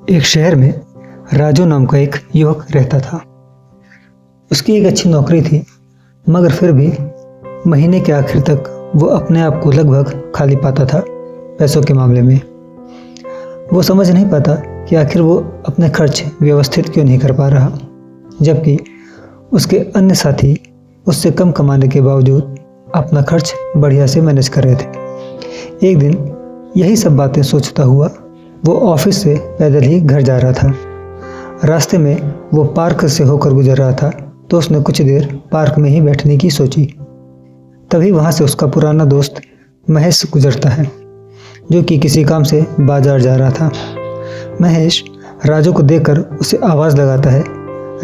एक शहर में राजू नाम का एक युवक रहता था। उसकी एक अच्छी नौकरी थी, मगर फिर भी महीने के आखिर तक वो अपने आप को लगभग खाली पाता था। पैसों के मामले में वो समझ नहीं पाता कि आखिर वो अपने खर्च व्यवस्थित क्यों नहीं कर पा रहा, जबकि उसके अन्य साथी उससे कम कमाने के बावजूद अपना खर्च बढ़िया से मैनेज कर रहे थे। एक दिन यही सब बातें सोचता हुआ वो ऑफिस से पैदल ही घर जा रहा था। रास्ते में वो पार्क से होकर गुजर रहा था, तो उसने कुछ देर पार्क में ही बैठने की सोची। तभी वहाँ से उसका पुराना दोस्त महेश गुजरता है, जो कि किसी काम से बाजार जा रहा था। महेश राजू को देखकर उसे आवाज़ लगाता है।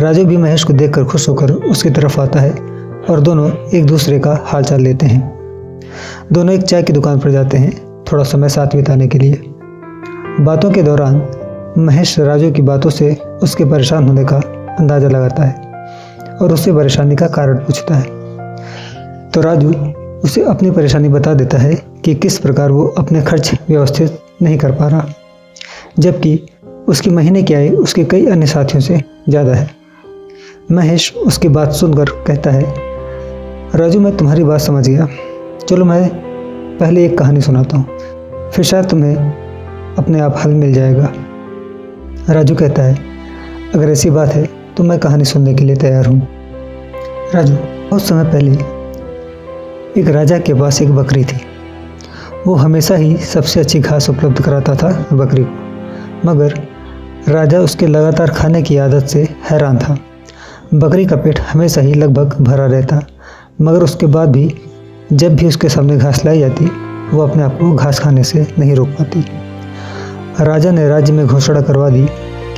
राजू भी महेश को देखकर खुश होकर उसकी तरफ आता है और दोनों एक दूसरे का हालचाल लेते हैं। दोनों एक चाय की दुकान पर जाते हैं, थोड़ा समय साथ बिताने के लिए। बातों के दौरान महेश राजू की बातों से उसके परेशान होने का अंदाज़ा लगाता है और उससे परेशानी का कारण पूछता है। तो राजू उसे अपनी परेशानी बता देता है कि किस प्रकार वो अपने खर्च व्यवस्थित नहीं कर पा रहा, जबकि उसकी महीने की आय उसके कई अन्य साथियों से ज़्यादा है। महेश उसकी बात सुनकर कहता है, राजू मैं तुम्हारी बात समझ गया, चलो मैं पहले एक कहानी सुनाता हूँ, फिर शायद तुम्हें अपने आप हल मिल जाएगा। राजू कहता है, अगर ऐसी बात है तो मैं कहानी सुनने के लिए तैयार हूँ। राजू, बहुत समय पहले एक राजा के पास एक बकरी थी। वो हमेशा ही सबसे अच्छी घास उपलब्ध कराता था बकरी को, मगर राजा उसके लगातार खाने की आदत से हैरान था। बकरी का पेट हमेशा ही लगभग भरा रहता, मगर उसके बाद भी जब भी उसके सामने घास लाई जाती, वो अपने आप को घास खाने से नहीं रोक पाती। राजा ने राज्य में घोषणा करवा दी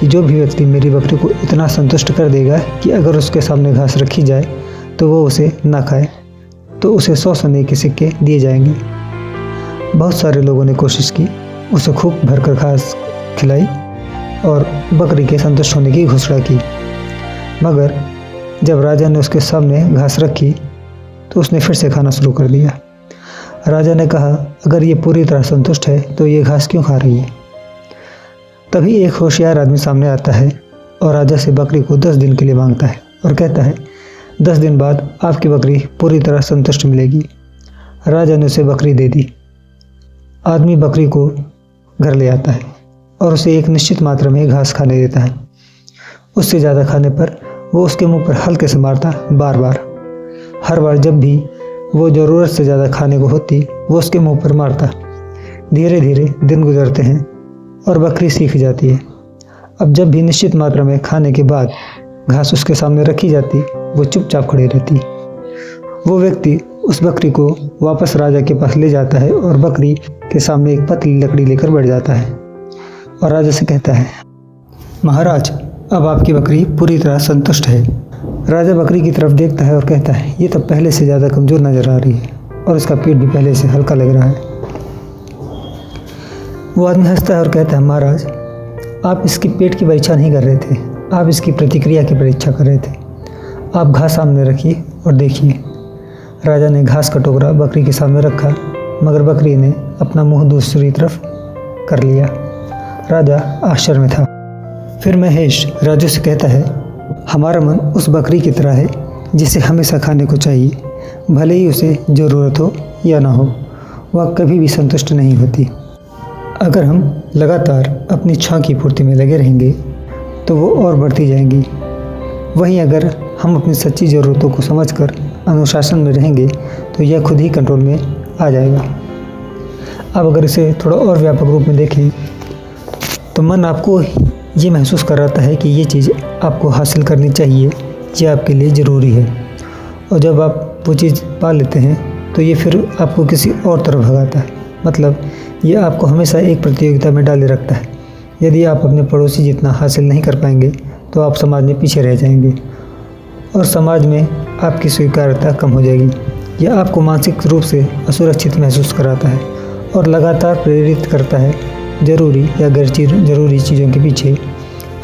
कि जो भी व्यक्ति मेरी बकरी को इतना संतुष्ट कर देगा कि अगर उसके सामने घास रखी जाए तो वो उसे ना खाए, तो उसे 100 सोने के सिक्के दिए जाएंगे। बहुत सारे लोगों ने कोशिश की, उसे खूब भरकर घास खिलाई और बकरी के संतुष्ट होने की घोषणा की, मगर जब राजा ने उसके सामने घास रखी तो उसने फिर से खाना शुरू कर दिया। राजा ने कहा, अगर ये पूरी तरह संतुष्ट है तो ये घास क्यों खा रही है। तभी एक होशियार आदमी सामने आता है और राजा से बकरी को 10 दिन के लिए मांगता है और कहता है, 10 दिन बाद आपकी बकरी पूरी तरह संतुष्ट मिलेगी। राजा ने उसे बकरी दे दी। आदमी बकरी को घर ले आता है और उसे एक निश्चित मात्रा में घास खाने देता है। उससे ज़्यादा खाने पर वो उसके मुंह पर हल्के से मारता बार बार। हर बार जब भी वो ज़रूरत से ज़्यादा खाने को होती, वो उसके मुंह पर मारता। धीरे धीरे दिन गुजरते हैं और बकरी सीख जाती है। अब जब भी निश्चित मात्रा में खाने के बाद घास उसके सामने रखी जाती, वो चुपचाप खड़ी रहती। वो व्यक्ति उस बकरी को वापस राजा के पास ले जाता है और बकरी के सामने एक पतली लकड़ी लेकर बैठ जाता है और राजा से कहता है, महाराज अब आपकी बकरी पूरी तरह संतुष्ट है। राजा बकरी की तरफ देखता है और कहता है, ये तो पहले से ज़्यादा कमज़ोर नज़र आ रही है और इसका पेट भी पहले से हल्का लग रहा है। वो आदमी हंसता है और कहता है, महाराज आप इसकी पेट की परीक्षा नहीं कर रहे थे, आप इसकी प्रतिक्रिया की परीक्षा कर रहे थे। आप घास सामने रखिए और देखिए। राजा ने घास का टोकरा बकरी के सामने रखा, मगर बकरी ने अपना मुंह दूसरी तरफ कर लिया। राजा आश्चर्य में था। फिर महेश राजू से कहता है, हमारा मन उस बकरी की तरह है जिसे हमेशा खाने को चाहिए, भले ही उसे ज़रूरत हो या ना हो, वह कभी भी संतुष्ट नहीं होती। अगर हम लगातार अपनी छां की पूर्ति में लगे रहेंगे तो वो और बढ़ती जाएंगी। वहीं अगर हम अपनी सच्ची ज़रूरतों को समझकर अनुशासन में रहेंगे तो यह खुद ही कंट्रोल में आ जाएगा। अब अगर इसे थोड़ा और व्यापक रूप में देखें तो मन आपको ये महसूस कराता है कि ये चीज़ आपको हासिल करनी चाहिए, ये आपके लिए ज़रूरी है, और जब आप वो चीज़ पा लेते हैं तो ये फिर आपको किसी और तरफ भगाता है। मतलब ये आपको हमेशा एक प्रतियोगिता में डाले रखता है। यदि आप अपने पड़ोसी जितना हासिल नहीं कर पाएंगे तो आप समाज में पीछे रह जाएंगे और समाज में आपकी स्वीकार्यता कम हो जाएगी। यह आपको मानसिक रूप से असुरक्षित महसूस कराता है और लगातार प्रेरित करता है ज़रूरी या गैर ज़रूरी चीज़ों के पीछे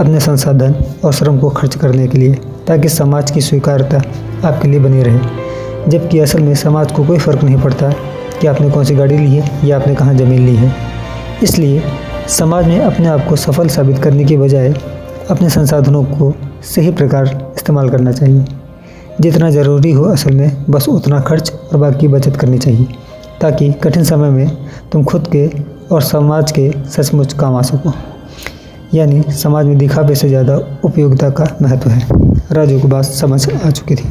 अपने संसाधन और श्रम को खर्च करने के लिए, ताकि समाज की स्वीकार्यता आपके लिए बनी रहे। जबकि असल में समाज को कोई फ़र्क नहीं पड़ता कि आपने कौन सी गाड़ी ली है या आपने कहाँ ज़मीन ली है। इसलिए समाज में अपने आप को सफल साबित करने की बजाय अपने संसाधनों को सही प्रकार इस्तेमाल करना चाहिए। जितना ज़रूरी हो असल में बस उतना खर्च और बाकी बचत करनी चाहिए, ताकि कठिन समय में तुम खुद के और समाज के सचमुच काम आ सको। यानी समाज में दिखावे से ज़्यादा उपयोगिता का महत्व है। राजू को बात समझ आ चुकी थी।